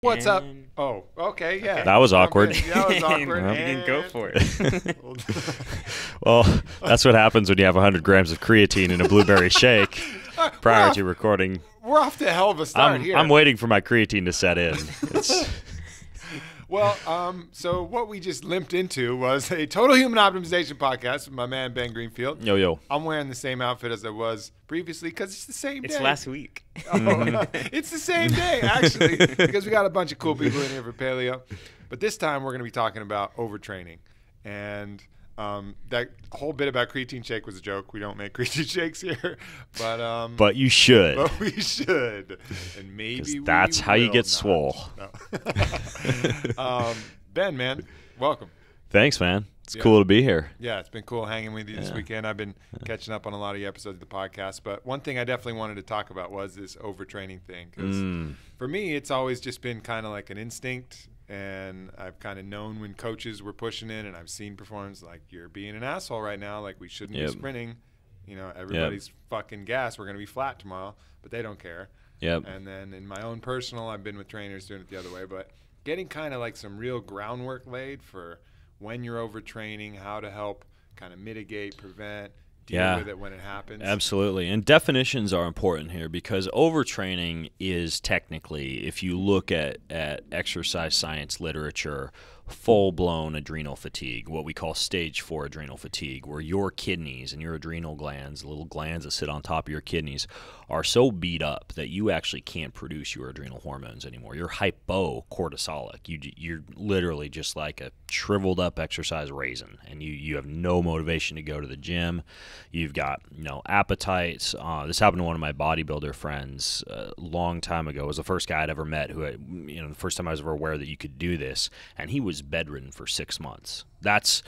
What's up? Oh, okay, yeah. Okay. That was awkward. That was awkward. You didn't go for it. Well, that's what happens when you have 100 grams of creatine in a blueberry shake prior to recording. We're off to a hell of a start here. I'm waiting for my creatine to set in. Well, so what we just limped into was a total human optimization podcast with my man Ben Greenfield. Yo. I'm wearing the same outfit as I was previously because it's the same day. It's last week. Oh, it's the same day, actually, because we got a bunch of cool people in here for paleo. But this time we're going to be talking about overtraining. And that whole bit about creatine shake was a joke. We don't make creatine shakes here. But you should. But we should. And maybe that's how you get swole. No. Ben, man, welcome. Thanks, man. It's cool to be here. Yeah, it's been cool hanging with you this weekend. I've been catching up on a lot of your episodes of the podcast. But one thing I definitely wanted to talk about was this overtraining thing. Because for me, it's always just been kind of like an instinct. And I've kind of known when coaches were pushing in, and I've seen performance like, you're being an asshole right now. Like, we shouldn't be sprinting. You know, everybody's fucking gas. We're going to be flat tomorrow, but they don't care. Yep. And then in my own personal, I've been with trainers doing it the other way. But getting kind of like some real groundwork laid for when you're overtraining, how to help kind of mitigate, prevent, deal with it when it happens. Absolutely. And definitions are important here because overtraining is technically, if you look at exercise science literature, full-blown adrenal fatigue, what we call stage 4 adrenal fatigue, where your kidneys and your adrenal glands, the little glands that sit on top of your kidneys, are so beat up that you actually can't produce your adrenal hormones anymore. You're hypocortisolic. You're literally just like a shriveled up exercise raisin, and you have no motivation to go to the gym. You've got no appetites. This happened to one of my bodybuilder friends a long time ago. It was the first guy I'd ever met the first time I was ever aware that you could do this, and he was bedridden for 6 months. That's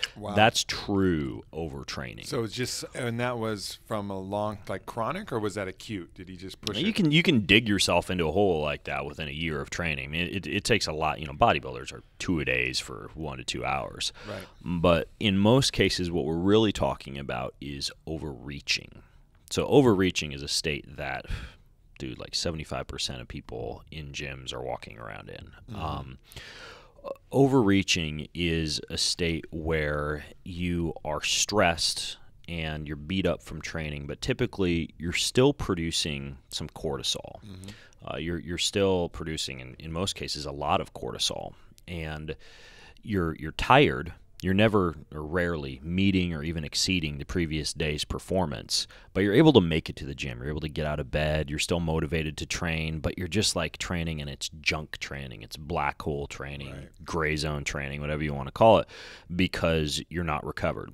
true overtraining. So it's just, and that was from a long, like chronic, or was that acute? Did he just push it? You can dig yourself into a hole like that within a year of training. I mean, it takes a lot. Bodybuilders are 2-a-days for 1 to 2 hours. Right. But in most cases, what we're really talking about is overreaching. So overreaching is a state that, dude, like 75% of people in gyms are walking around in. Overreaching is a state where you are stressed and you're beat up from training, but typically you're still producing some cortisol. You're still producing, in most cases, a lot of cortisol, and you're tired. You're never or rarely meeting or even exceeding the previous day's performance, but you're able to make it to the gym. You're able to get out of bed. You're still motivated to train, but you're just like training, and it's junk training. It's black hole training, gray zone training, whatever you want to call it, because you're not recovered.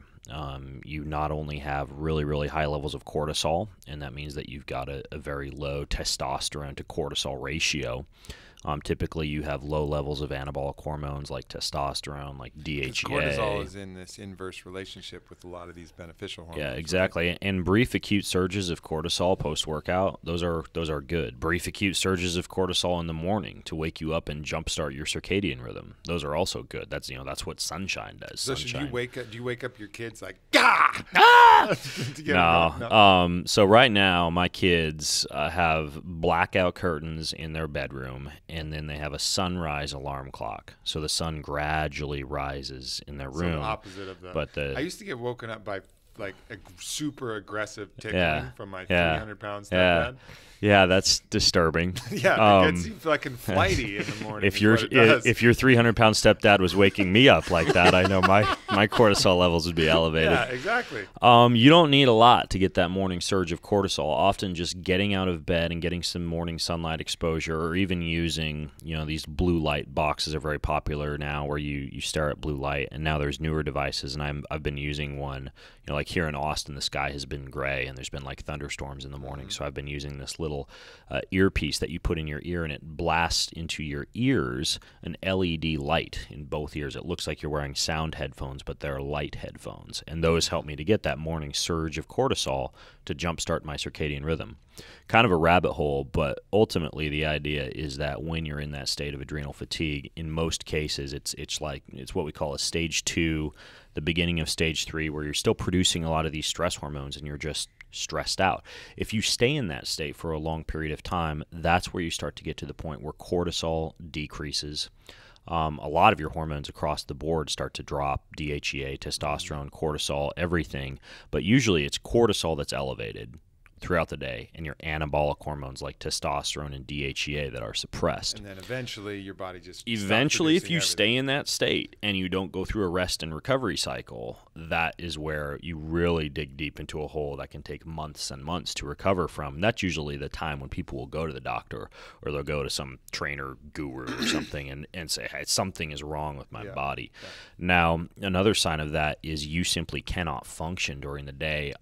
You not only have really, really high levels of cortisol, and that means that you've got a very low testosterone to cortisol ratio. Typically, you have low levels of anabolic hormones like testosterone, like DHEA. Cortisol is in this inverse relationship with a lot of these beneficial hormones. Yeah, exactly. Right? And brief acute surges of cortisol post-workout, those are good. Brief acute surges of cortisol in the morning to wake you up and jumpstart your circadian rhythm, those are also good. That's that's what sunshine does. So sunshine. Do you wake up your kids like, ah! No. So right now, my kids have blackout curtains in their bedroom, and then they have a sunrise alarm clock. So the sun gradually rises in their room. So the opposite of the. I used to get woken up by like a super aggressive tickling from my 300-pound stepdad. Yeah, that's disturbing. Yeah, it gets you fucking flighty in the morning. If your 300-pound stepdad was waking me up like that, I know my cortisol levels would be elevated. Yeah, exactly. You don't need a lot to get that morning surge of cortisol. Often just getting out of bed and getting some morning sunlight exposure, or even using, these blue light boxes are very popular now, where you stare at blue light. And now there's newer devices, and I've been using one. Like here in Austin, the sky has been gray, and there's been like thunderstorms in the morning. So I've been using this little earpiece that you put in your ear, and it blasts into your ears an LED light in both ears. It looks like you're wearing sound headphones, but they're light headphones, and those help me to get that morning surge of cortisol to jumpstart my circadian rhythm. Kind of a rabbit hole, but ultimately the idea is that when you're in that state of adrenal fatigue, in most cases it's what we call a stage 2, the beginning of stage 3, where you're still producing a lot of these stress hormones and you're just stressed out. If you stay in that state for a long period of time, that's where you start to get to the point where cortisol decreases. A lot of your hormones across the board start to drop, DHEA, testosterone, cortisol, everything. But usually it's cortisol that's elevated throughout the day, and your anabolic hormones like testosterone and DHEA that are suppressed. And then eventually your body just eventually, if you everything. stay in that state and you don't go through a rest and recovery cycle, that is where you really dig deep into a hole that can take months and months to recover from. And that's usually the time when people will go to the doctor, or they'll go to some trainer guru or something and say, hey, something is wrong with my body. Yeah. Now, another sign of that is you simply cannot function during the day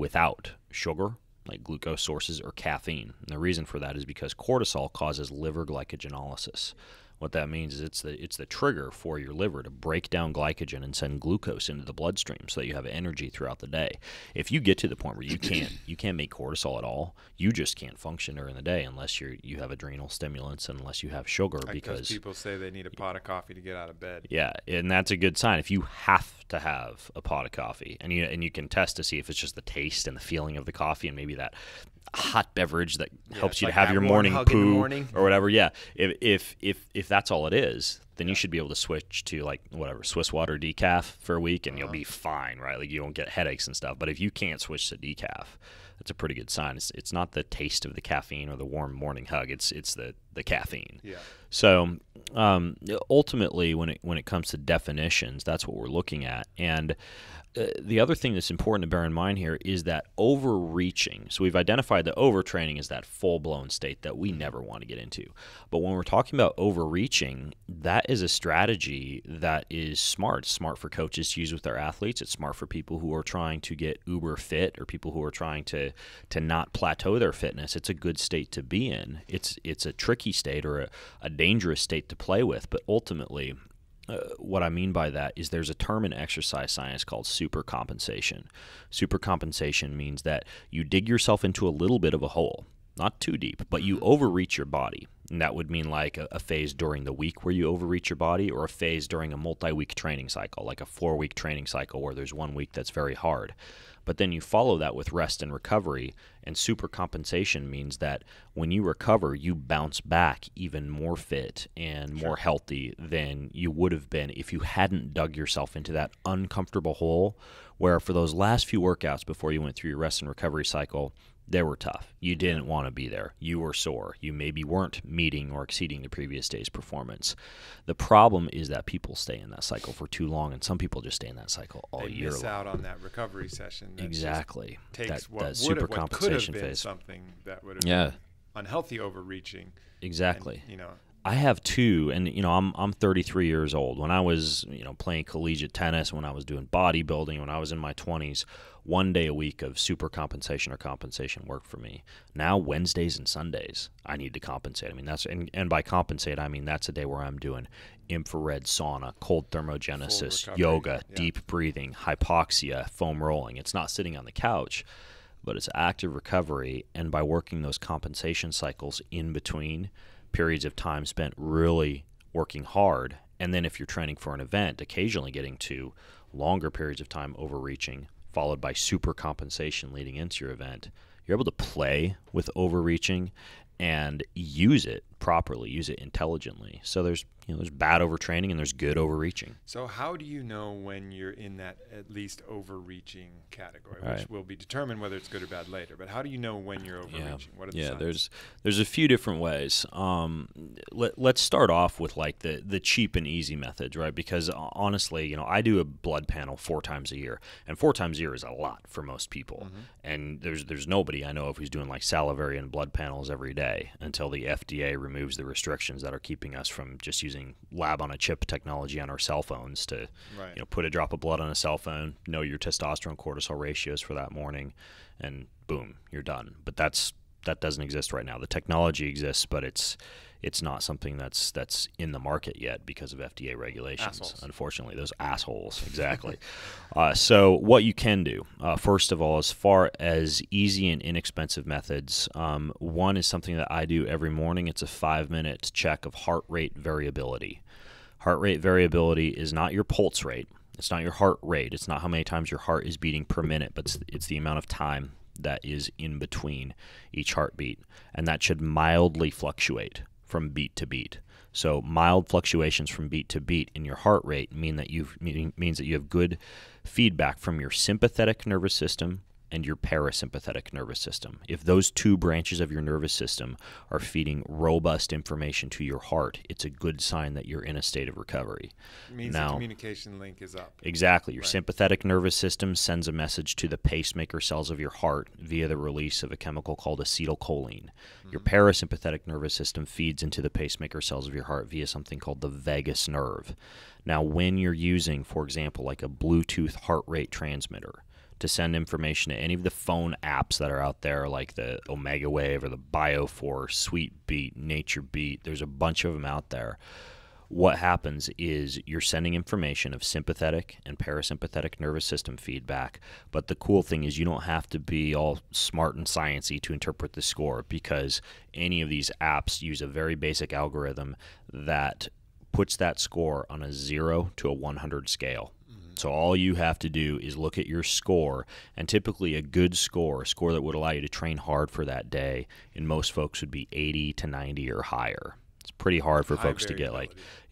without sugar, like glucose sources, or caffeine. And the reason for that is because cortisol causes liver glycogenolysis. What that means is it's the trigger for your liver to break down glycogen and send glucose into the bloodstream so that you have energy throughout the day. If you get to the point where you can't make cortisol at all, you just can't function during the day unless you have adrenal stimulants and unless you have sugar. Because people say they need a pot of coffee to get out of bed. Yeah, and that's a good sign. If you have to have a pot of coffee, and you can test to see if it's just the taste and the feeling of the coffee and maybe that hot beverage that helps you to have your morning poo or whatever. Yeah, if that's all it is, then you should be able to switch to like whatever Swiss water decaf for a week, and you'll be fine, right? Like you don't get headaches and stuff. But if you can't switch to decaf, that's a pretty good sign. It's not the taste of the caffeine or the warm morning hug. It's the caffeine. Yeah. So ultimately, when it comes to definitions, that's what we're looking at. And the other thing that's important to bear in mind here is that overreaching. So we've identified that overtraining is that full-blown state that we never want to get into. But when we're talking about overreaching, that is a strategy that is smart. It's smart for coaches to use with their athletes. It's smart for people who are trying to get uber fit, or people who are trying to not plateau their fitness. It's a good state to be in. It's a tricky state, or a dangerous state to play with. But ultimately, what I mean by that is there's a term in exercise science called supercompensation. Supercompensation means that you dig yourself into a little bit of a hole, not too deep, but you overreach your body. And that would mean like a phase during the week where you overreach your body, or a phase during a multi-week training cycle, like a 4-week training cycle where there's 1 week that's very hard. But then you follow that with rest and recovery, and supercompensation means that when you recover, you bounce back even more fit and more healthy than you would have been if you hadn't dug yourself into that uncomfortable hole where for those last few workouts before you went through your rest and recovery cycle, they were tough. You didn't want to be there. You were sore. You maybe weren't meeting or exceeding the previous day's performance. The problem is that people stay in that cycle for too long, and some people just stay in that cycle all year long. They miss out on that recovery session. Exactly. Takes that supercompensation could have been phase. Something that would have been unhealthy overreaching. Exactly. And, I have two, and I'm 33 years old. When I was playing collegiate tennis, when I was doing bodybuilding, when I was in my 20s, 1 day a week of supercompensation or compensation worked for me. Now Wednesdays and Sundays, I need to compensate. I mean and by compensate I mean that's a day where I'm doing infrared sauna, cold thermogenesis, yoga, deep breathing, hypoxia, foam rolling. It's not sitting on the couch, but it's active recovery, and by working those compensation cycles in between periods of time spent really working hard, and then if you're training for an event, occasionally getting to longer periods of time overreaching, followed by super compensation leading into your event, you're able to play with overreaching and use it properly, use it intelligently. So there's bad overtraining and there's good overreaching. So how do you know when you're in that at least overreaching category, which will be determined whether it's good or bad later? But how do you know when you're overreaching? What are the signs? There's a few different ways. Let's start off with like the cheap and easy methods, right? Because honestly, I do a blood panel 4 times a year, and 4 times a year is a lot for most people. Mm-hmm. And there's nobody I know of who's doing like salivary and blood panels every day until the FDA removes the restrictions that are keeping us from just using lab-on-a-chip technology on our cell phones to put a drop of blood on a cell phone, know your testosterone cortisol ratios for that morning, and boom, you're done. But that doesn't exist right now. The technology exists, but it's not something that's in the market yet because of FDA regulations. Assholes. Unfortunately, those assholes. Exactly. So what you can do, first of all, as far as easy and inexpensive methods, one is something that I do every morning. It's a 5-minute check of heart rate variability. Heart rate variability is not your pulse rate. It's not your heart rate. It's not how many times your heart is beating per minute, but it's the amount of time that is in between each heartbeat. And that should mildly fluctuate from beat to beat. So mild fluctuations from beat to beat in your heart rate means that you have good feedback from your sympathetic nervous system and your parasympathetic nervous system. If those two branches of your nervous system are feeding robust information to your heart, it's a good sign that you're in a state of recovery. It means the communication link is up. Exactly. Your sympathetic nervous system sends a message to the pacemaker cells of your heart via the release of a chemical called acetylcholine. Your parasympathetic nervous system feeds into the pacemaker cells of your heart via something called the vagus nerve. Now, when you're using, for example, like a Bluetooth heart rate transmitter, to send information to any of the phone apps that are out there, like the Omega Wave or the BioForce, Sweet Beat, Nature Beat. There's a bunch of them out there. What happens is you're sending information of sympathetic and parasympathetic nervous system feedback, but the cool thing is you don't have to be all smart and sciencey to interpret the score, because any of these apps use a very basic algorithm that puts that score on a 0 to a 100 scale. So all you have to do is look at your score, and typically a good score, a score that would allow you to train hard for that day, in most folks would be 80 to 90 or higher. It's pretty hard for folks to get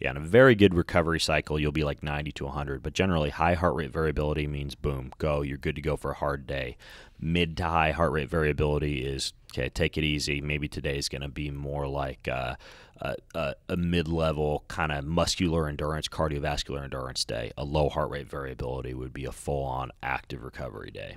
in a very good recovery cycle, you'll be like 90 to 100. But generally, high heart rate variability means boom, go, you're good to go for a hard day. Mid to high heart rate variability is, okay, take it easy. Maybe today's going to be more like a mid-level kind of muscular endurance, cardiovascular endurance day. A low heart rate variability would be a full-on active recovery day.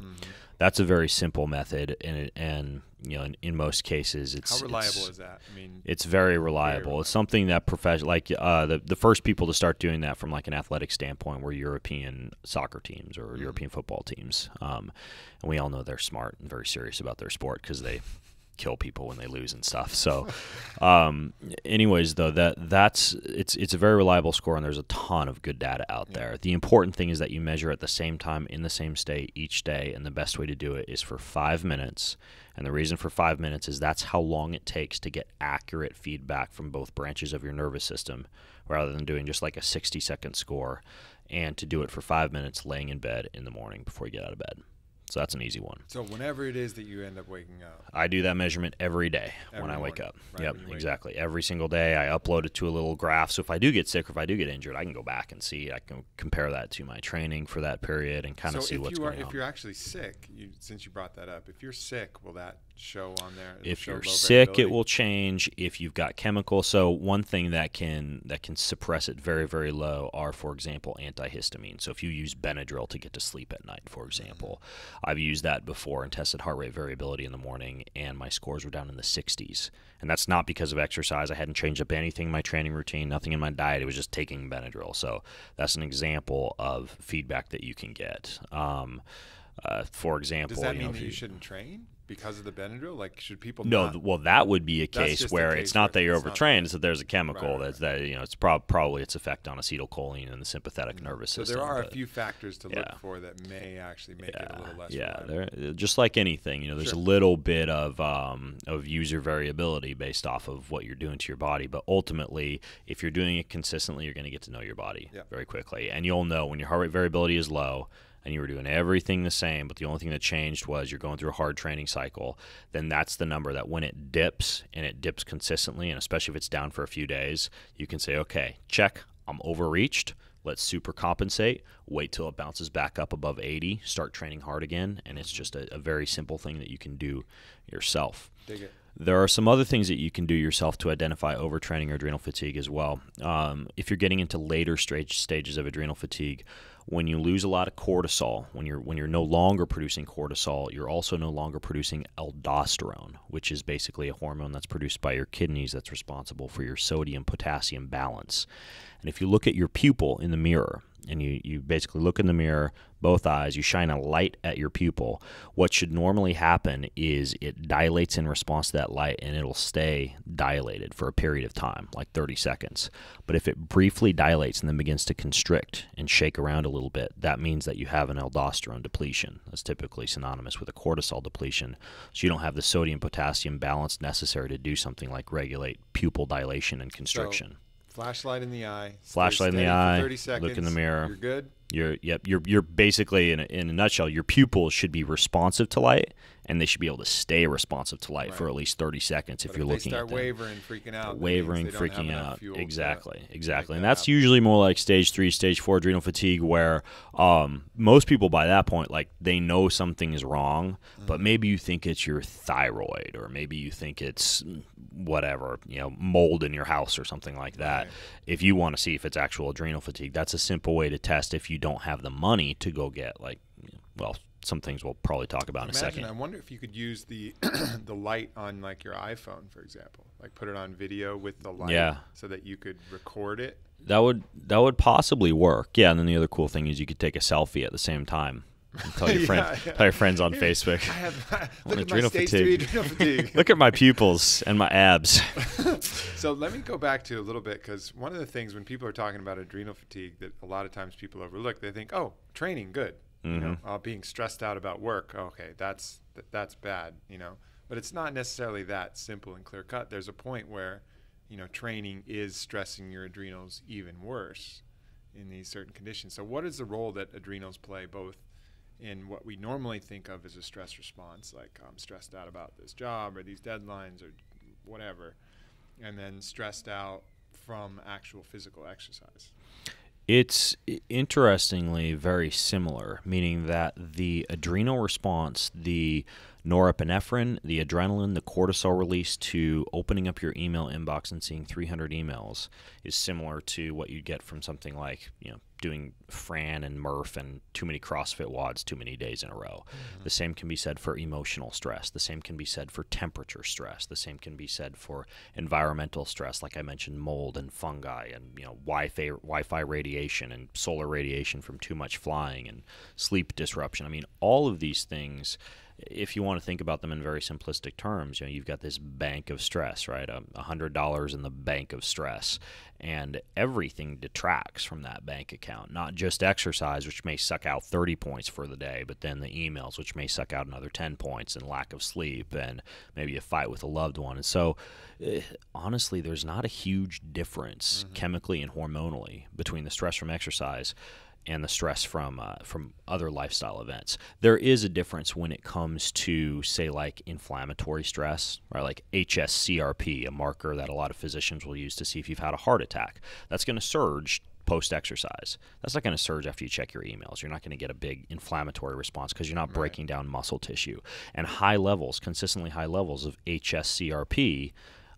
That's a very simple method, and you know, in most cases, how reliable is that? I mean, it's very reliable. It's something that the first people to start doing that from like an athletic standpoint were European soccer teams or European football teams, and we all know they're smart and very serious about their sport because they kill people when they lose and stuff. So anyways, though, it's a very reliable score, and there's a ton of good data out there. The important thing is that you measure at the same time in the same state each day, and the best way to do it is for 5 minutes. And the reason for 5 minutes is that's how long it takes to get accurate feedback from both branches of your nervous system, rather than doing just like a 60-second score, and to do it for 5 minutes laying in bed in the morning before you get out of bed. So that's an easy one. So whenever it is that you end up waking up. I do that measurement every day when I wake up. Right, yep, exactly. Every single day I upload it to a little graph. So if I do get sick or if I do get injured, I can go back and see. I can compare that to my training for that period and kind of see what's going on. If you're actually sick, since you brought that up, if you're sick, will that show on there? If you're sick, it will change. If you've got chemicals, so one thing that can suppress it very, very low are, for example, antihistamine. So if you use Benadryl to get to sleep at night, for example, I've used that before and tested heart rate variability in the morning, and my scores were down in the 60s. And that's not because of exercise. I hadn't changed up anything in my training routine, nothing in my diet. It was just taking Benadryl. So that's an example of feedback that you can get. For example, does that mean that you shouldn't train because of the Benadryl? Like, should people No, not? Well, that would be a case where it's not that you're overtrained, it's that there's a chemical that it's probably its effect on acetylcholine and the sympathetic nervous system. So there are a few factors to look for that may actually make it a little less reliable. Just like anything, there's a little bit of user variability based off of what you're doing to your body, but ultimately, if you're doing it consistently, you're going to get to know your body very quickly, and you'll know when your heart rate variability is low and you were doing everything the same, but the only thing that changed was you're going through a hard training cycle, then that's the number that when it dips, and it dips consistently, and especially if it's down for a few days, you can say, okay, check, I'm overreached, let's super compensate, wait till it bounces back up above 80, start training hard again, and it's just a very simple thing that you can do yourself. Dig it. There are some other things that you can do yourself to identify overtraining or adrenal fatigue as well. If you're getting into later stages of adrenal fatigue, when you lose a lot of cortisol, when you're no longer producing cortisol, you're also no longer producing aldosterone, which is basically a hormone that's produced by your kidneys that's responsible for your sodium-potassium balance. And if you look at your pupil in the mirror, and you basically look in the mirror, both eyes, you shine a light at your pupil, what should normally happen is it dilates in response to that light, and it'll stay dilated for a period of time, like 30 seconds. But if it briefly dilates and then begins to constrict and shake around a little bit, that means that you have an aldosterone depletion. That's typically synonymous with a cortisol depletion. So you don't have the sodium-potassium balance necessary to do something like regulate pupil dilation and constriction. Flashlight in the eye. Flashlight in the eye. 30 seconds. Look in the mirror. You're good. You're basically in a nutshell, your pupils should be responsive to light, and they should be able to stay responsive to light for at least 30 seconds if you're looking at them. They start wavering, freaking out. Wavering, freaking out. Exactly. And that's usually more like stage 3, stage 4 adrenal fatigue, where most people by that point, like, they know something is wrong, but maybe you think it's your thyroid, or maybe you think it's whatever, mold in your house or something like that. Right. If you want to see if it's actual adrenal fatigue, that's a simple way to test if you don't have the money to go get, some things we'll probably talk about in a second. I wonder if you could use the the light on, like, your iPhone, for example, like put it on video with the light, so that you could record it. That would possibly work. Yeah, and then the other cool thing is you could take a selfie at the same time. And tell your tell your friends on Facebook. Look at my stage 3 adrenal fatigue. Look at my pupils and my abs. So let me go back to a little bit, because one of the things when people are talking about adrenal fatigue that a lot of times people overlook, they think, oh, training, good. Being stressed out about work, okay, that's bad, But it's not necessarily that simple and clear cut. There's a point where, training is stressing your adrenals even worse in these certain conditions. So what is the role that adrenals play both in what we normally think of as a stress response, like I'm stressed out about this job or these deadlines or whatever, and then stressed out from actual physical exercise? It's interestingly very similar, meaning that the adrenal response, the norepinephrine, the adrenaline, the cortisol release to opening up your email inbox and seeing 300 emails is similar to what you get from something like, doing Fran and Murph and too many CrossFit WODs too many days in a row. The same can be said for emotional stress. The same can be said for temperature stress. The same can be said for environmental stress, like I mentioned, mold and fungi and Wi-Fi radiation and solar radiation from too much flying and sleep disruption. I mean, all of these things, if you want to think about them in very simplistic terms, you've got this bank of stress, right? $100 in the bank of stress, and everything detracts from that bank account. Not just exercise, which may suck out 30 points for the day, but then the emails, which may suck out another 10 points, and lack of sleep, and maybe a fight with a loved one. And so, honestly, there's not a huge difference chemically and hormonally between the stress from exercise and the stress from other lifestyle events. There is a difference when it comes to, say, like inflammatory stress, right? Like HSCRP, a marker that a lot of physicians will use to see if you've had a heart attack. That's going to surge post-exercise. That's not going to surge after you check your emails. You're not going to get a big inflammatory response because you're not breaking down muscle tissue. And consistently high levels of HSCRP,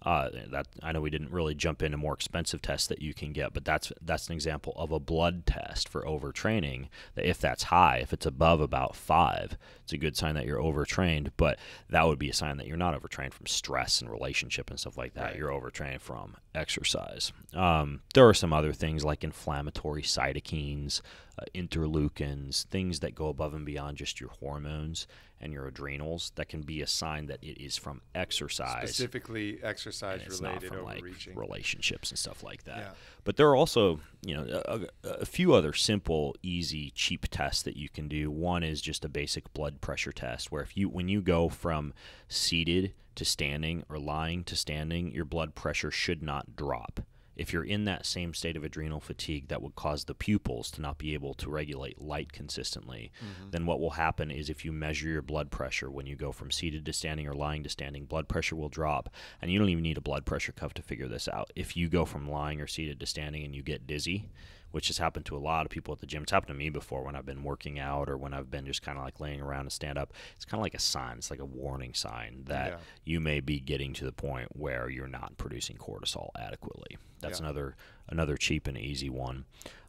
that I know we didn't really jump into more expensive tests that you can get, but that's an example of a blood test for overtraining. That if that's high, if it's above about 5, it's a good sign that you're overtrained. But that would be a sign that you're not overtrained from stress and relationship and stuff like that. Right. You're overtrained from exercise. There are some other things like inflammatory cytokines, interleukins, things that go above and beyond just your hormones and your adrenals that can be a sign that it is from exercise. Specifically exercise-related overreaching. Like relationships and stuff like that. Yeah. But there are also, a few other simple, easy, cheap tests that you can do. One is just a basic blood pressure test, where when you go from seated to standing or lying to standing, your blood pressure should not drop. If you're in that same state of adrenal fatigue that would cause the pupils to not be able to regulate light consistently, then what will happen is if you measure your blood pressure when you go from seated to standing or lying to standing, blood pressure will drop. And you don't even need a blood pressure cuff to figure this out. If you go from lying or seated to standing and you get dizzy, which has happened to a lot of people at the gym. It's happened to me before when I've been working out or when I've been just kind of like laying around to stand up. It's kind of like a sign. It's like a warning sign that you may be getting to the point where you're not producing cortisol adequately. That's another cheap and easy one.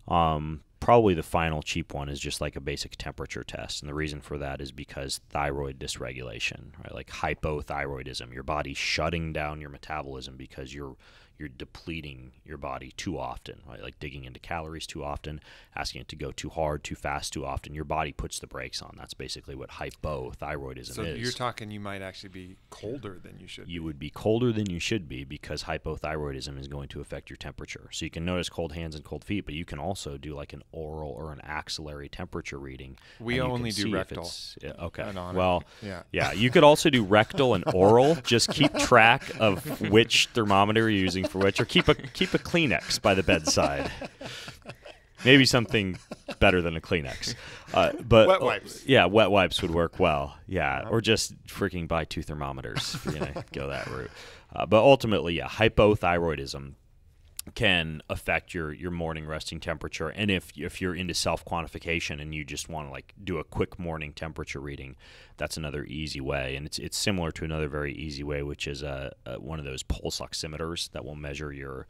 Probably the final cheap one is just like a basic temperature test. And the reason for that is because thyroid dysregulation, right? Like hypothyroidism, your body shutting down your metabolism because you're depleting your body too often, right? Like digging into calories too often, asking it to go too hard, too fast, too often. Your body puts the brakes on. That's basically what hypothyroidism is. So you're talking you might actually be colder than you should be. You would be colder than you should be because hypothyroidism is going to affect your temperature. So you can notice cold hands and cold feet, but you can also do like an oral or an axillary temperature reading. We only do rectal. Okay. Well, yeah. You could also do rectal and oral. Just keep track of which thermometer you're using for which, or keep a Kleenex by the bedside. Maybe something better than a Kleenex. But wet wipes. Yeah, wet wipes would work well. Yeah, or just freaking buy 2 thermometers if you're going to go that route. But ultimately, yeah, hypothyroidism can affect your morning resting temperature. And if you're into self-quantification and you just want to like do a quick morning temperature reading, that's another easy way. And it's similar to another very easy way, which is one of those pulse oximeters that will measure your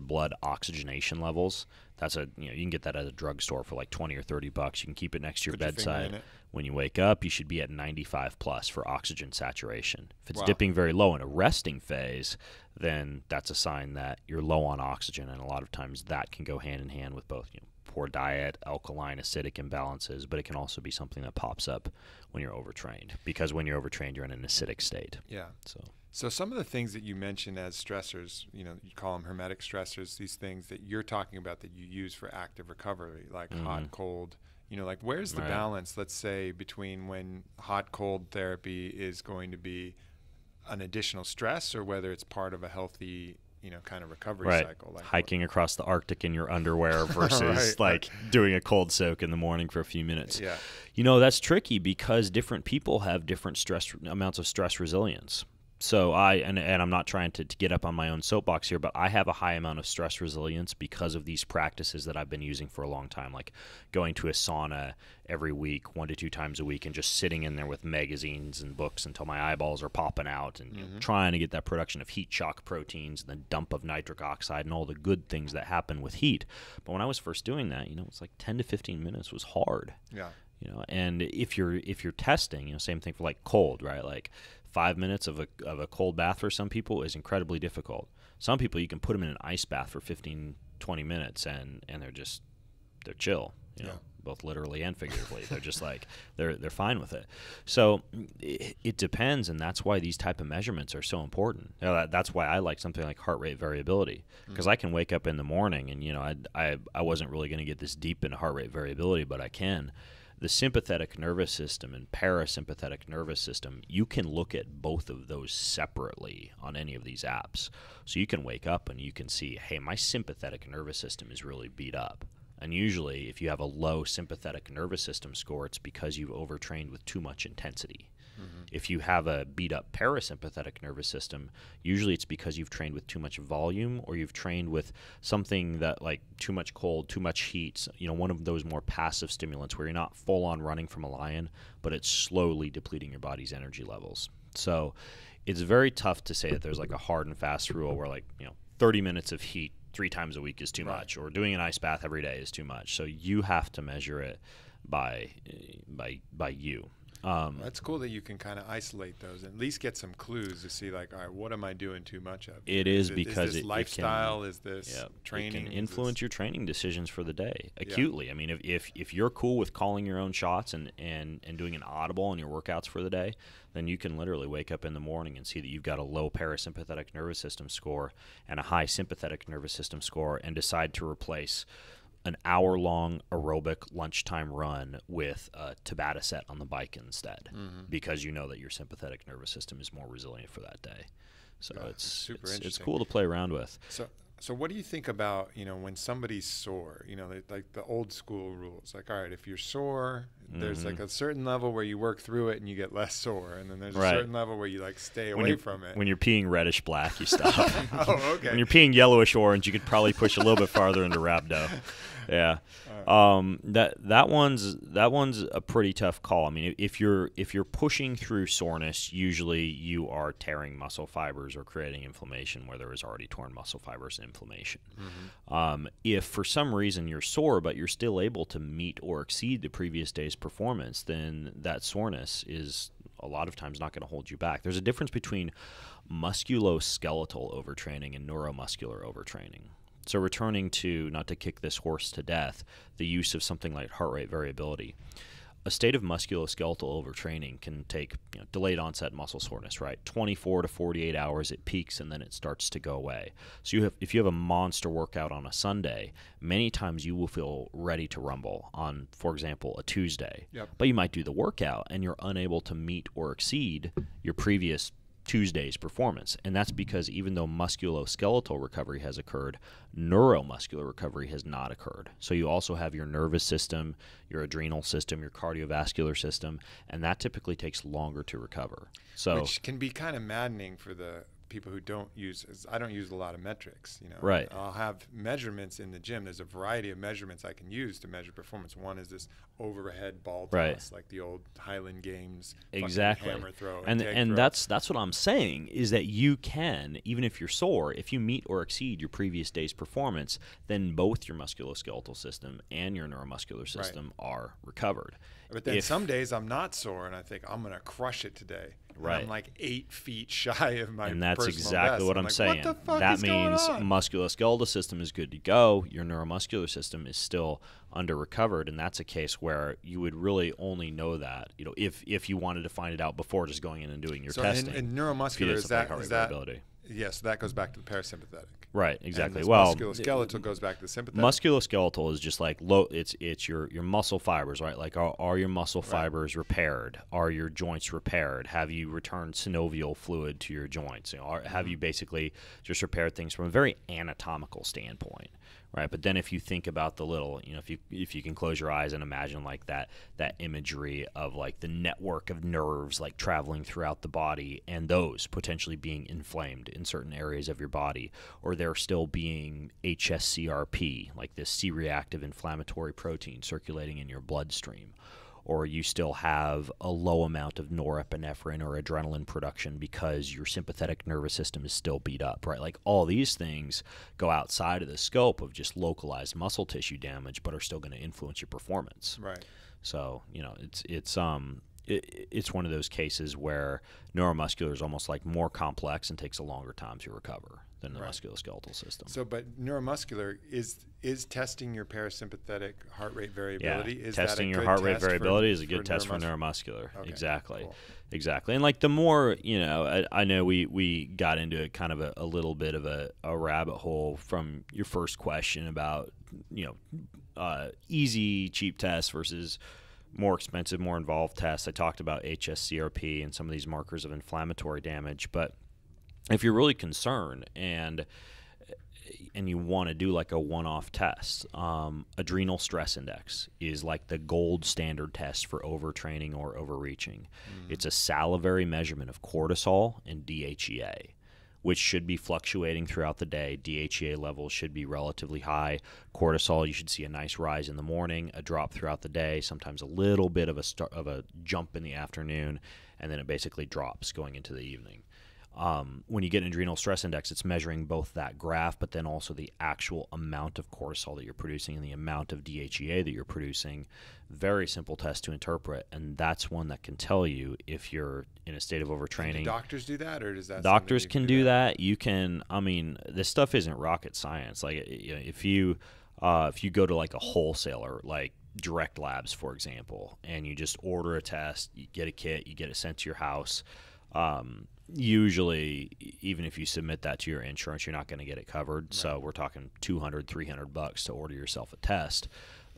blood oxygenation levels. That's you can get that at a drugstore for like $20 or $30. You can keep it next to your bedside. When you wake up, you should be at 95 plus for oxygen saturation. If it's dipping very low in a resting phase, then that's a sign that you're low on oxygen, and a lot of times that can go hand in hand with both poor diet, alkaline acidic imbalances, but it can also be something that pops up when you're overtrained, because when you're overtrained, you're in an acidic state. Yeah. So some of the things that you mentioned as stressors, you call them hermetic stressors, these things that you're talking about that you use for active recovery, like hot, cold, like where's the balance, let's say, between when hot, cold therapy is going to be an additional stress or whether it's part of a healthy, kind of recovery cycle. Like hiking across the Arctic in your underwear versus doing a cold soak in the morning for a few minutes. Yeah. That's tricky because different people have different amounts of stress resilience. So and I'm not trying to get up on my own soapbox here, but I have a high amount of stress resilience because of these practices that I've been using for a long time, like going to a sauna every week, 1 to 2 times a week, and just sitting in there with magazines and books until my eyeballs are popping out and trying to get that production of heat shock proteins and the dump of nitric oxide and all the good things that happen with heat. But when I was first doing that, it's like 10 to 15 minutes was hard. Yeah. And if you're testing, same thing for like cold, right? Like 5 minutes of a cold bath for some people is incredibly difficult. Some people, you can put them in an ice bath for 15, 20 minutes and they're chill, both literally and figuratively. They're just like, they're fine with it. So it depends, and that's why these type of measurements are so important. That's why I like something like heart rate variability, because I can wake up in the morning and, I wasn't really going to get this deep into heart rate variability, but I can. The sympathetic nervous system and parasympathetic nervous system, you can look at both of those separately on any of these apps. So you can wake up and you can see, hey, my sympathetic nervous system is really beat up. And usually if you have a low sympathetic nervous system score, it's because you've overtrained with too much intensity. If you have a beat up parasympathetic nervous system, usually it's because you've trained with too much volume, or you've trained with something that like too much cold, too much heat, one of those more passive stimulants where you're not full on running from a lion, but it's slowly depleting your body's energy levels. So it's very tough to say that there's like a hard and fast rule where 30 minutes of heat 3 times a week is too much, or doing an ice bath every day is too much. So you have to measure it by you. That's cool that you can kind of isolate those and at least get some clues to see, like, all right, what am I doing too much of? Because is this lifestyle? Is this training? It can influence your training decisions for the day acutely. I mean, if you're cool with calling your own shots and doing an audible on your workouts for the day, then you can literally wake up in the morning and see that you've got a low parasympathetic nervous system score and a high sympathetic nervous system score, and decide to replace an hour-long aerobic lunchtime run with a Tabata set on the bike instead, because you know that your sympathetic nervous system is more resilient for that day. So it's cool to play around with. So what do you think about, when somebody's sore, like the old school rules, like, all right, if you're sore, there's like a certain level where you work through it and you get less sore. And then there's a certain level where you like stay away from it. When you're peeing reddish black, you stop. Oh, okay. When you're peeing yellowish orange, you could probably push a little bit farther into rhabdo. Yeah. That one's a pretty tough call. I mean, if you're pushing through soreness, usually you are tearing muscle fibers or creating inflammation where there is already torn muscle fibers and inflammation. If for some reason you're sore but you're still able to meet or exceed the previous day's performance, then that soreness is a lot of times not going to hold you back. There's a difference between musculoskeletal overtraining and neuromuscular overtraining. So returning to, not to kick this horse to death, the use of something like heart rate variability. A state of musculoskeletal overtraining can take delayed onset muscle soreness, right? 24 to 48 hours it peaks and then it starts to go away. So if you have a monster workout on a Sunday, many times you will feel ready to rumble on, for example, a Tuesday. But you might do the workout and you're unable to meet or exceed your previous Tuesday's performance. And that's because even though musculoskeletal recovery has occurred, neuromuscular recovery has not occurred. So you also have your nervous system, your adrenal system, your cardiovascular system, and that typically takes longer to recover. So, which can be kind of maddening for the people who don't use, I don't use a lot of metrics, you know. Right. I'll have measurements in the gym. There's a variety of measurements I can use to measure performance. One is this overhead ball toss, like the old Highland Games. Exactly. Hammer throw and throw. that's what I'm saying, is that you can, even if you're sore, if you meet or exceed your previous day's performance, then both your musculoskeletal system and your neuromuscular system are recovered. But then some days I'm not sore and I think I'm going to crush it today. Right. I'm like 8 feet shy of my And that's personal exactly best. what I'm like, saying. What the fuck that is means going on? musculoskeletal system is good to go. Your neuromuscular system is still under recovered, and that's a case where you would really only know that, you know, if you wanted to find it out before just going in and doing your testing. And neuromuscular is that variability. Yes, that goes back to the parasympathetic. Right, exactly. And Well, musculoskeletal goes back to the sympathetic. Musculoskeletal is just like it's your muscle fibers, right? Like are your muscle fibers repaired? Are your joints repaired? Have you returned synovial fluid to your joints? You know, have you basically just repaired things from a very anatomical standpoint? Right, but then if you think about the little, you know, if you can close your eyes and imagine like that imagery of like the network of nerves like traveling throughout the body, and those potentially being inflamed in certain areas of your body, or there still being HSCRP, like this C-reactive inflammatory protein circulating in your bloodstream, or you still have a low amount of norepinephrine or adrenaline production because your sympathetic nervous system is still beat up, right? Like all these things go outside of the scope of just localized muscle tissue damage, but are still going to influence your performance. Right. So, you know, it's one of those cases where neuromuscular is almost like more complex and takes a longer time to recover than the musculoskeletal system. So, but neuromuscular is testing your parasympathetic heart rate variability. Yeah, is testing that a your good heart rate test variability is a good test for neuromuscular. Okay, Exactly. cool. Exactly. And like the more, you know, I know we got into it kind of a little bit of a rabbit hole from your first question about, you know, easy, cheap tests versus more expensive, more involved tests. I talked about HSCRP and some of these markers of inflammatory damage, but if you're really concerned and you want to do like a one-off test, adrenal stress index is like the gold standard test for overtraining or overreaching. It's a salivary measurement of cortisol and DHEA, which should be fluctuating throughout the day. DHEA levels should be relatively high. Cortisol, you should see a nice rise in the morning, a drop throughout the day, sometimes a little bit of a jump in the afternoon, and then it basically drops going into the evening. When you get an adrenal stress index, it's measuring both that graph, but then also the actual amount of cortisol that you're producing and the amount of DHEA that you're producing. Very simple test to interpret, and that's one that can tell you if you're in a state of overtraining. Do doctors do that, or does that? Doctors can do that. You can. I mean, this stuff isn't rocket science. Like, you know, if you go to like a wholesaler, like Direct Labs, for example, and you just order a test, you get a kit, you get it sent to your house. Usually, even if you submit that to your insurance, you're not going to get it covered. Right. So we're talking $200, $300 to order yourself a test.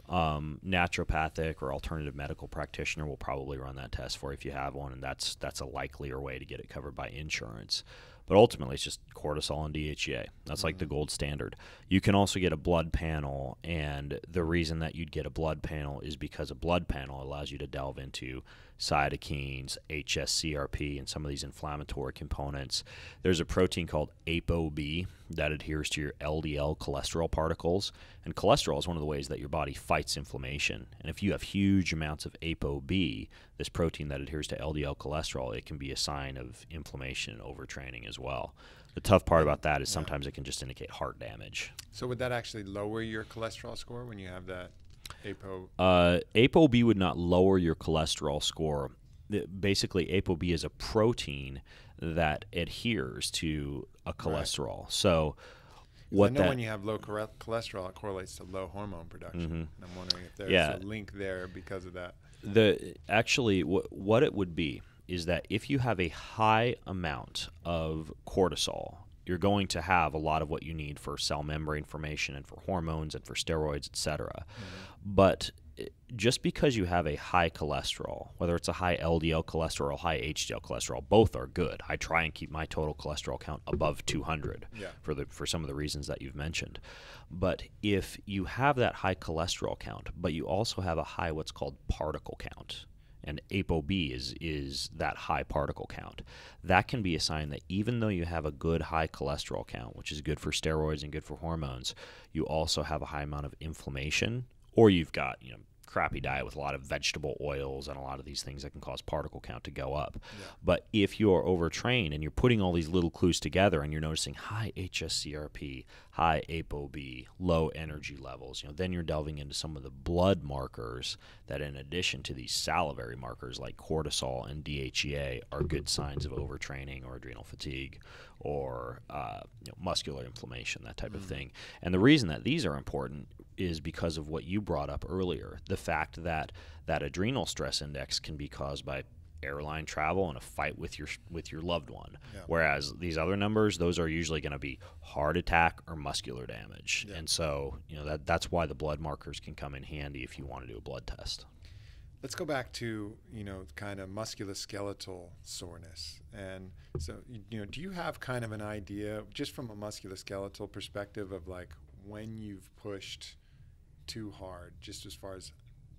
Naturopathic or alternative medical practitioner will probably run that test for you if you have one, and that's a likelier way to get it covered by insurance. But ultimately, it's just cortisol and DHEA. That's like the gold standard. You can also get a blood panel, and the reason that you'd get a blood panel is because a blood panel allows you to delve into cytokines, HSCRP, and some of these inflammatory components. There's a protein called ApoB that adheres to your LDL cholesterol particles, and cholesterol is one of the ways that your body fights inflammation. And if you have huge amounts of ApoB, this protein that adheres to LDL cholesterol, it can be a sign of inflammation and overtraining as well. The tough part about that is sometimes it can just indicate heart damage. So would that actually lower your cholesterol score when you have that ApoB? ApoB would not lower your cholesterol score. Basically, ApoB is a protein that adheres to a cholesterol. Right. So I know when you have low cholesterol, it correlates to low hormone production. And I'm wondering if there's a link there because of that. What it would be is that if you have a high amount of cortisol, you're going to have a lot of what you need for cell membrane formation and for hormones and for steroids, etc. But just because you have a high cholesterol, whether it's a high LDL cholesterol or high HDL cholesterol, both are good. I try and keep my total cholesterol count above 200 for some of the reasons that you've mentioned. But if you have that high cholesterol count, but you also have a high what's called particle count, and ApoB is that high particle count, that can be a sign that even though you have a good high cholesterol count, which is good for steroids and good for hormones, you also have a high amount of inflammation, or you've got, crappy diet with a lot of vegetable oils and a lot of these things that can cause particle count to go up. Yeah. But if you're overtrained and you're putting all these little clues together and you're noticing high HSCRP, high ApoB, low energy levels, then you're delving into some of the blood markers that, in addition to these salivary markers like cortisol and DHEA, are good signs of overtraining or adrenal fatigue or muscular inflammation, that type of thing. And the reason that these are important is because of what you brought up earlier, the fact that that adrenal stress index can be caused by airline travel and a fight with your loved one. Yeah. Whereas these other numbers, those are usually going to be heart attack or muscular damage. Yeah. And so, that's why the blood markers can come in handy if you want to do a blood test. Let's go back to, kind of musculoskeletal soreness. And so, do you have kind of an idea, just from a musculoskeletal perspective, of like when you've pushed too hard, just as far as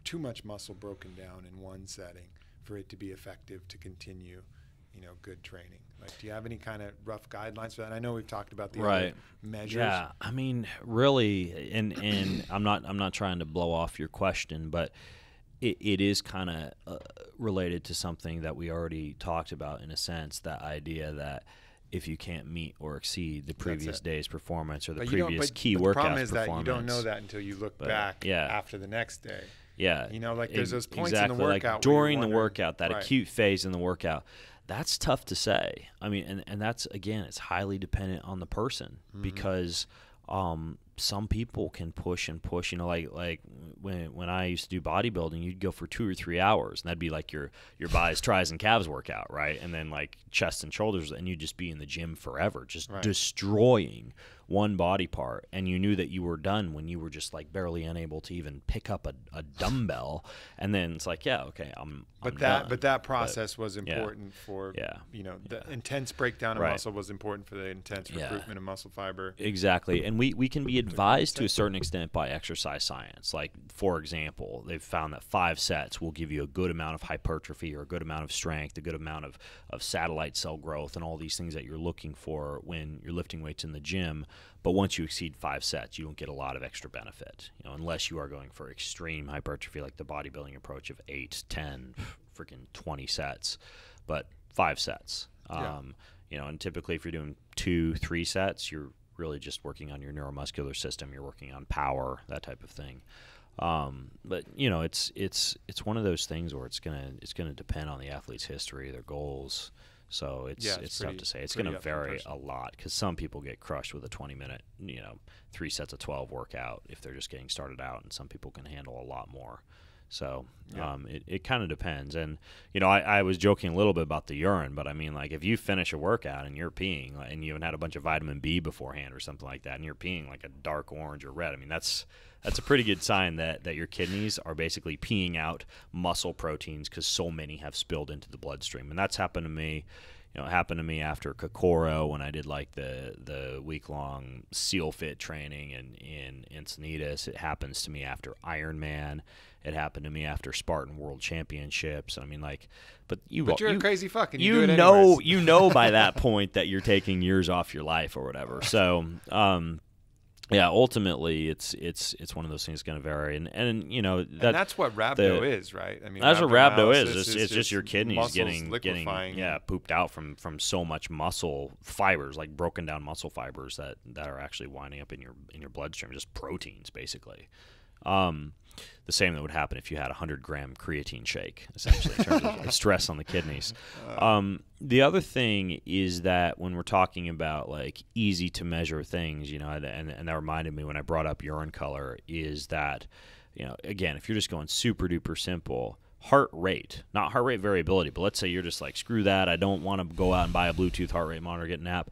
too much muscle broken down in one setting for it to be effective to continue, good training? Like, do you have any kind of rough guidelines for that? I know we've talked about the other measures. Yeah, I mean, really, and I'm not trying to blow off your question, but it is kind of related to something that we already talked about, in a sense, that idea that if you can't meet or exceed the previous day's performance or the previous key workout performance. The problem is that you don't know that until you look back after the next day. Yeah. There's those points in the workout. Like during the workout, that acute phase in the workout, that's tough to say. I mean, and that's, again, it's highly dependent on the person, because some people can push and push, like when I used to do bodybuilding, you'd go for 2 or 3 hours, and that'd be like your buys, tries, and calves workout, right? And then like chest and shoulders, and you'd just be in the gym forever, just destroying one body part, and you knew that you were done when you were just like barely unable to even pick up a dumbbell, and then it's like, I'm done. But that process was important for the intense breakdown of muscle was important for the intense recruitment of muscle fiber. Exactly, and we can be advised to a certain extent by exercise science. Like, for example, they've found that 5 sets will give you a good amount of hypertrophy or a good amount of strength, a good amount of satellite cell growth, and all these things that you're looking for when you're lifting weights in the gym. But once you exceed 5 sets, you don't get a lot of extra benefit, unless you are going for extreme hypertrophy, like the bodybuilding approach of 8, 10, freaking 20 sets. But 5 sets, and typically if you're doing 2, 3 sets, you're really just working on your neuromuscular system. You're working on power, that type of thing. But it's one of those things where it's gonna depend on the athlete's history, their goals. So it's tough to say. It's going to vary a lot, because some people get crushed with a 20-minute, 3 sets of 12 workout if they're just getting started out, and some people can handle a lot more. So it kind of depends. And, I was joking a little bit about the urine, but I mean, like, if you finish a workout and you're peeing and you haven't had a bunch of vitamin B beforehand or something like that, and you're peeing like a dark orange or red, I mean, that's a pretty good sign that your kidneys are basically peeing out muscle proteins, because so many have spilled into the bloodstream. And that's happened to me. It happened to me after Kokoro, when I did like the week-long SEAL Fit training in Encinitas. It happens to me after Ironman. It happened to me after Spartan World Championships. I mean, like, but you're a crazy fucking. You know by that point that you're taking years off your life or whatever. So, ultimately, it's one of those things going to vary, and that's what rhabdo is, right? I mean, that's what rhabdo is. It's just your kidneys getting pooped out from so much muscle fibers, like broken down muscle fibers that are actually winding up in your bloodstream, just proteins basically. The same that would happen if you had a 100-gram creatine shake, essentially, in terms of stress on the kidneys. The other thing is that when we're talking about like easy to measure things, and that reminded me when I brought up urine color, is that, again, if you're just going super duper simple, heart rate, not heart rate variability, but let's say you're just like, screw that, I don't want to go out and buy a Bluetooth heart rate monitor, get an app.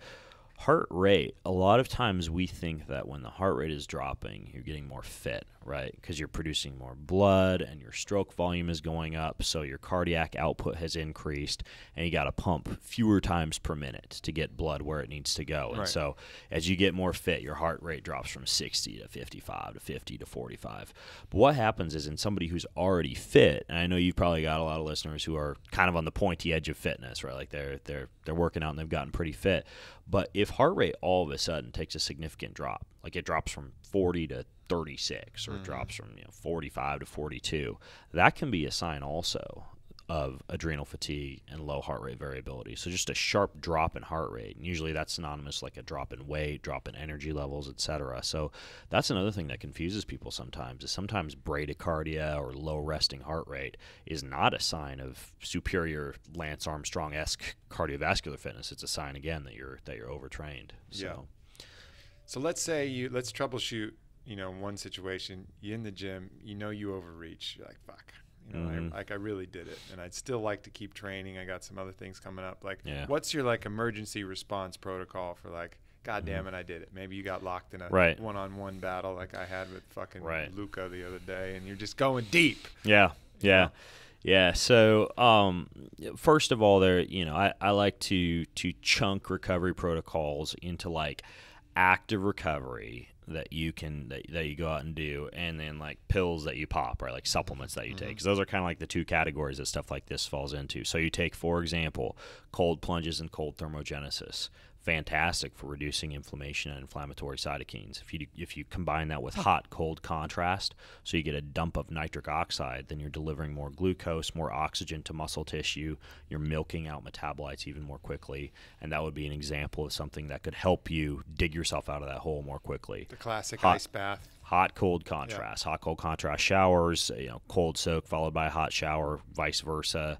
Heart rate, a lot of times we think that when the heart rate is dropping, you're getting more fit, right? Because you're producing more blood and your stroke volume is going up, so your cardiac output has increased, and you got to pump fewer times per minute to get blood where it needs to go. And so as you get more fit, your heart rate drops from 60 to 55 to 50 to 45. But what happens is in somebody who's already fit, and I know you've probably got a lot of listeners who are kind of on the pointy edge of fitness, right? Like they're working out and they've gotten pretty fit. But if heart rate all of a sudden takes a significant drop, like it drops from 40 to 36 or it drops from 45 to 42, that can be a sign also of adrenal fatigue and low heart rate variability. So just a sharp drop in heart rate, and usually that's synonymous like a drop in weight, drop in energy levels, etc. So that's another thing that confuses people sometimes, is sometimes bradycardia or low resting heart rate is not a sign of superior Lance Armstrong-esque cardiovascular fitness. It's a sign, again, that you're overtrained. So let's troubleshoot, one situation. You're in the gym, you overreach. You're like, fuck. I really did it, and I'd still like to keep training. I got some other things coming up. What's your emergency response protocol for God damn it, I did it? Maybe you got locked in a one-on-one battle like I had with fucking Luca the other day, and you're just going deep. Yeah. So first of all, I like to chunk recovery protocols into active recovery that you go out and do, and then pills that you pop, right? Like supplements that you take. 'Cause those are kind of the two categories that stuff like this falls into. So you take, for example, cold plunges and cold thermogenesis. Fantastic for reducing inflammation and inflammatory cytokines. If you combine that with hot-cold contrast, so you get a dump of nitric oxide, then you're delivering more glucose, more oxygen to muscle tissue. You're milking out metabolites even more quickly, and that would be an example of something that could help you dig yourself out of that hole more quickly. The classic ice bath. Hot-cold contrast. Hot-cold contrast showers, cold soak followed by a hot shower, vice versa.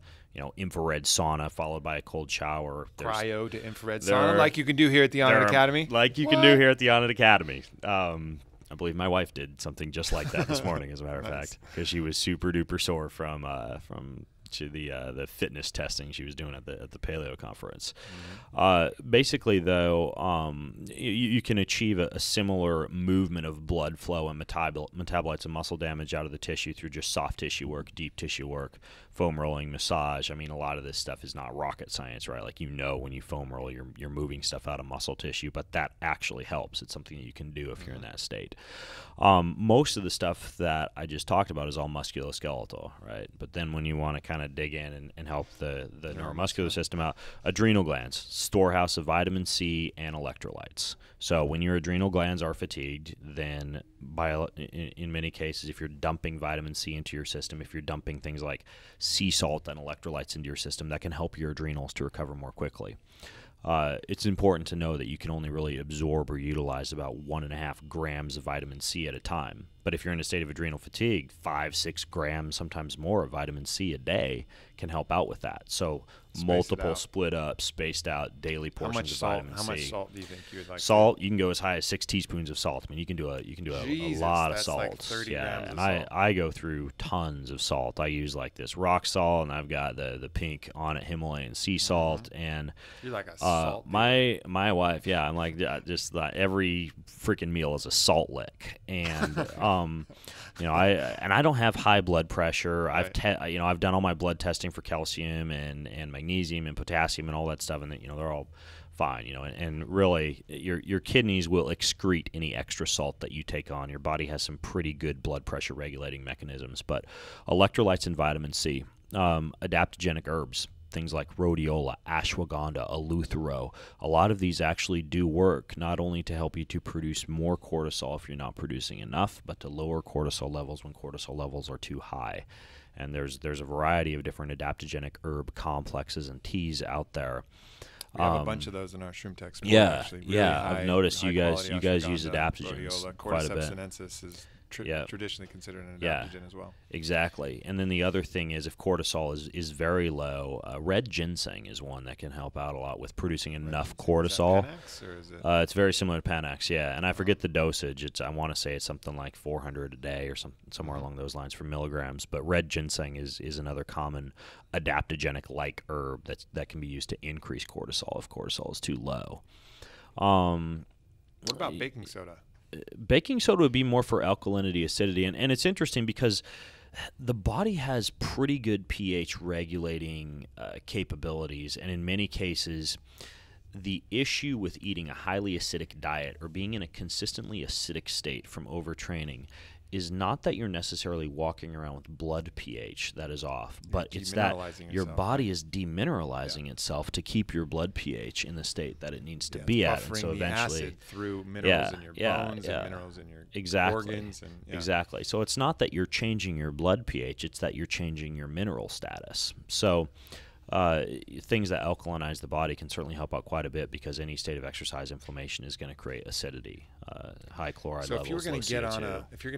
Infrared sauna followed by a cold shower. Cryo to infrared sauna, like you can do here at the Onnit Academy? Like you can do here at the Onnit Academy. I believe my wife did something just like that this morning, as a matter of fact, because she was super duper sore from the fitness testing she was doing at the paleo conference. Basically, though, you can achieve a similar movement of blood flow and metabolites and muscle damage out of the tissue through just soft tissue work, deep tissue work, foam rolling, massage. I mean, a lot of this stuff is not rocket science, right? When you foam roll, you're moving stuff out of muscle tissue, but that actually helps. It's something that you can do if you're in that state. Most of the stuff that I just talked about is all musculoskeletal, right? But then when you want to kind of dig in and help the neuromuscular system out, adrenal glands, storehouse of vitamin C and electrolytes. So when your adrenal glands are fatigued, then in many cases, if you're dumping vitamin C into your system, if you're dumping things like sea salt and electrolytes into your system, that can help your adrenals to recover more quickly. It's important to know that you can only really absorb or utilize about 1.5 grams of vitamin C at a time. But if you're in a state of adrenal fatigue, 5-6 grams, sometimes more of vitamin C a day can help out with that. So multiple split up, spaced out daily portions of vitamin C. How much salt do you think you would like? Salt, you can go as high as 6 teaspoons of salt. I mean, you can do a lot of salt. Like 30 grams and of salt. I go through tons of salt. I use this rock salt, and I've got the pink Onnit Himalayan sea salt, and you're like a salt. My wife, I'm like just every freaking meal is a salt lick, and I don't have high blood pressure. Right. I've done all my blood testing for calcium and magnesium and potassium and all that stuff, and they're all fine. And really your kidneys will excrete any extra salt that you take on. Your body has some pretty good blood pressure regulating mechanisms. But electrolytes and vitamin C, adaptogenic herbs, things like rhodiola, ashwagandha, eleuthero. A lot of these actually do work not only to help you to produce more cortisol if you're not producing enough, but to lower cortisol levels when cortisol levels are too high. And there's a variety of different adaptogenic herb complexes and teas out there. We have a bunch of those in our Shroom Tech Sport, yeah, actually. Really I've noticed you guys use ashwagandha, adaptogens rhodiola, quite a bit. Cordyceps sinensis is traditionally considered an adaptogen as well. Exactly. And then the other thing is, if cortisol is very low, red ginseng is one that can help out a lot with producing enough cortisol. Is that Panax, or is it? It's very similar to Panax, and I forget the dosage. I want to say it's something like 400 a day or somewhere along those lines for milligrams. But red ginseng is another common adaptogenic-like herb that can be used to increase cortisol if cortisol is too low. What about baking soda? baking soda would be more for alkalinity, acidity, and it's interesting because the body has pretty good pH regulating capabilities, and in many cases, the issue with eating a highly acidic diet or being in a consistently acidic state from overtraining is not that you're necessarily walking around with blood pH that is off, but it's that your body is demineralizing itself to keep your blood pH in the state that it needs to be at. And so eventually, the acid through minerals in your bones and minerals in your organs. And, Exactly. So it's not that you're changing your blood pH, it's that you're changing your mineral status. So things that alkalinize the body can certainly help out quite a bit because any state of exercise inflammation is going to create acidity, high chloride levels. So if you're going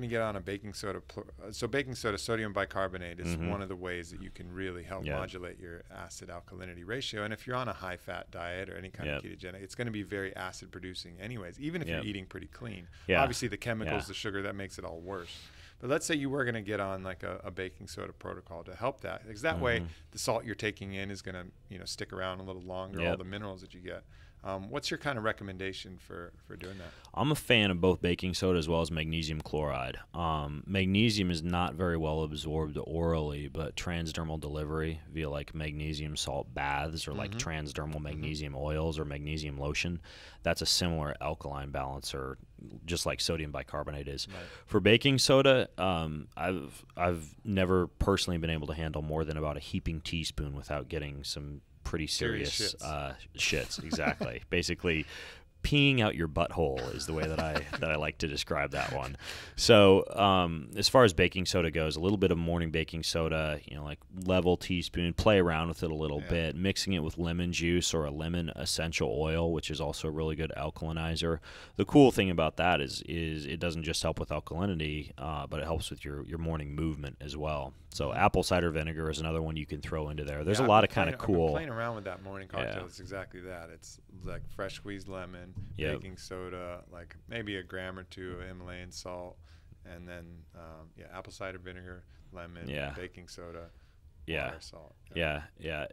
to get on a baking soda, so baking soda, sodium bicarbonate is one of the ways that you can really help modulate your acid alkalinity ratio. And if you're on a high fat diet or any kind of ketogenic, it's going to be very acid producing anyways, even if you're eating pretty clean. Obviously the chemicals, the sugar, that makes it all worse. But let's say you were going to get on like a baking soda protocol to help that, because that way the salt you're taking in is going to stick around a little longer, all the minerals that you get. What's your kind of recommendation for doing that? I'm a fan of both baking soda as well as magnesium chloride. Magnesium is not very well absorbed orally, but transdermal delivery via like magnesium salt baths or like transdermal magnesium oils or magnesium lotion, that's a similar alkaline balancer, just like sodium bicarbonate is. Right. For baking soda, I've never personally been able to handle more than about a heaping teaspoon without getting some pretty serious shits. Exactly. Basically peeing out your butthole is the way that I like to describe that one. So as far as baking soda goes, a little bit of morning baking soda, like level teaspoon, play around with it a little bit, mixing it with lemon juice or a lemon essential oil, which is also a really good alkalinizer. The cool thing about that is it doesn't just help with alkalinity, but it helps with your morning movement as well. So apple cider vinegar is another one you can throw into there. There's a lot of kind of cool. I'm playing around with that morning cocktail. It's exactly that. It's like fresh squeezed lemon, baking soda, like maybe a gram or two of Himalayan salt, and then apple cider vinegar, lemon, baking soda, water, salt. Yeah,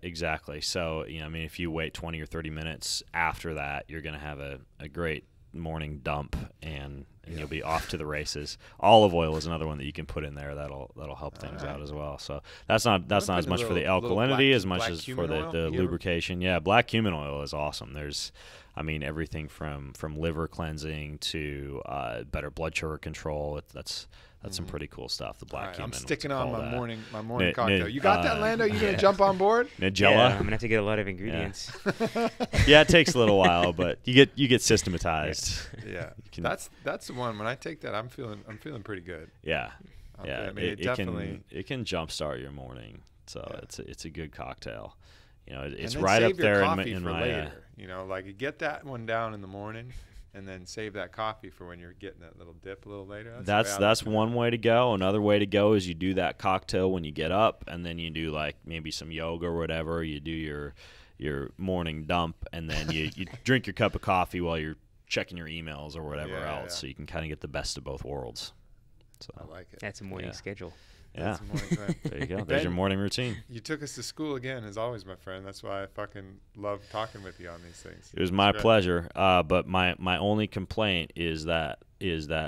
exactly. So if you wait 20 or 30 minutes after that, you're going to have a great morning dump and you'll be off to the races. Olive oil is another one that you can put in there that'll help things out as well. So that's not as much for the alkalinity as much as for the lubrication. Yeah, black cumin oil is awesome. There's everything from liver cleansing to better blood sugar control. That's some pretty cool stuff. The black cumin. I'm sticking on my morning cocktail. You got that, Lando? You gonna jump on board? Nigella. Yeah, I'm gonna have to get a lot of ingredients. Yeah, it takes a little while, but you get systematized. Yeah, that's the one. When I take that, I'm feeling pretty good. Yeah, it can jumpstart your morning. So it's a good cocktail. It's and right up there in my later. Like get that one down in the morning. And then save that coffee for when you're getting that little dip a little later. That's one way to go. Another way to go is you do that cocktail when you get up, and then you do like maybe some yoga or whatever. You do your morning dump, and then you drink your cup of coffee while you're checking your emails or whatever else. So you can kind of get the best of both worlds. So I like it. That's a morning schedule. Yeah. There you go. There's your morning routine. You took us to school again, as always, my friend. That's why I fucking love talking with you on these things. It was my pleasure. But my only complaint is that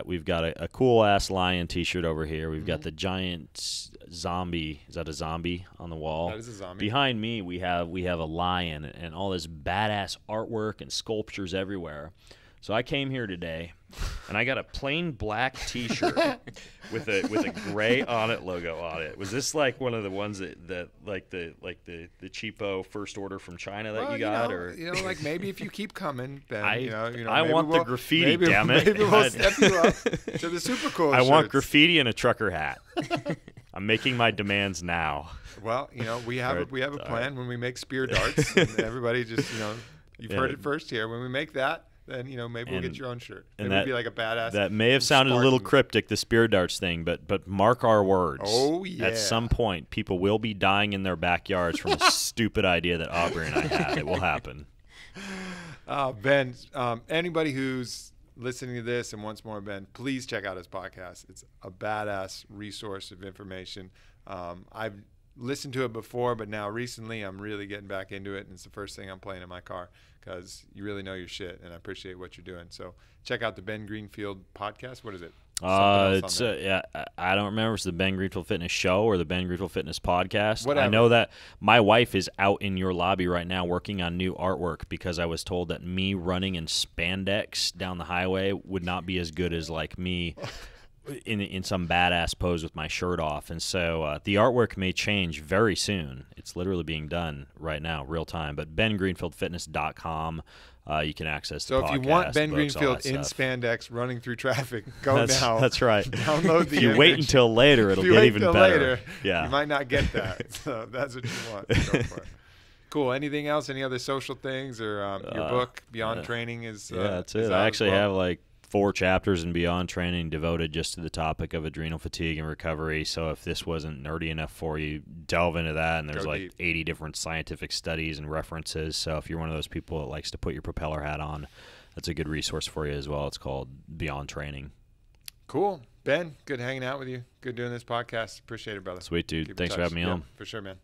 we've got a cool ass lion T-shirt over here. We've got the giant zombie. Is that a zombie on the wall? That is a zombie. Behind me, we have a lion and all this badass artwork and sculptures everywhere. So I came here today, and I got a plain black T-shirt with a gray On It logo on it. Was this like one of the ones that like the cheapo first order from China that you got, or like maybe if you keep coming, Ben, I want the graffiti. Damn it! Maybe we'll step you up to the super cool. I want graffiti and a trucker hat. I'm making my demands now. Well, we have a plan when we make spear darts. And everybody just you've heard it first here. When we make that. Then maybe we'll get your own shirt. It would be like a badass. That may have sounded a little cryptic, the spear darts thing, but mark our words. Oh yeah. At some point, people will be dying in their backyards from a stupid idea that Aubrey and I had. It will happen. Ben, anybody who's listening to this and wants more of Ben, please check out his podcast. It's a badass resource of information. I've listened to it before, but now recently I'm really getting back into it, and it's the first thing I'm playing in my car because you really know your shit, and I appreciate what you're doing. So check out the Ben Greenfield podcast. What is it? It's I don't remember if it's the Ben Greenfield Fitness Show or the Ben Greenfield Fitness Podcast. Whatever. I know that my wife is out in your lobby right now working on new artwork because I was told that me running in spandex down the highway would not be as good as like me in some badass pose with my shirt off. And so the artwork may change very soon. It's literally being done right now, real time. But bengreenfieldfitness.com. You can access the podcast. So if you want Ben books, Greenfield in spandex running through traffic, go now. That's right. Download the If you wait until later, it'll get even better. Later, yeah. You might not get that. So that's what you want. Go for it. Cool. Anything else? Any other social things or your book, Beyond Training is that's it. I actually have like 4 chapters in Beyond Training devoted just to the topic of adrenal fatigue and recovery. So if this wasn't nerdy enough for you, delve into that. And there's like 80 different scientific studies and references. So if you're one of those people that likes to put your propeller hat on, that's a good resource for you as well. It's called Beyond Training. Cool. Ben, good hanging out with you. Good doing this podcast. Appreciate it, brother. Sweet, dude. Thanks for having me on. For sure, man.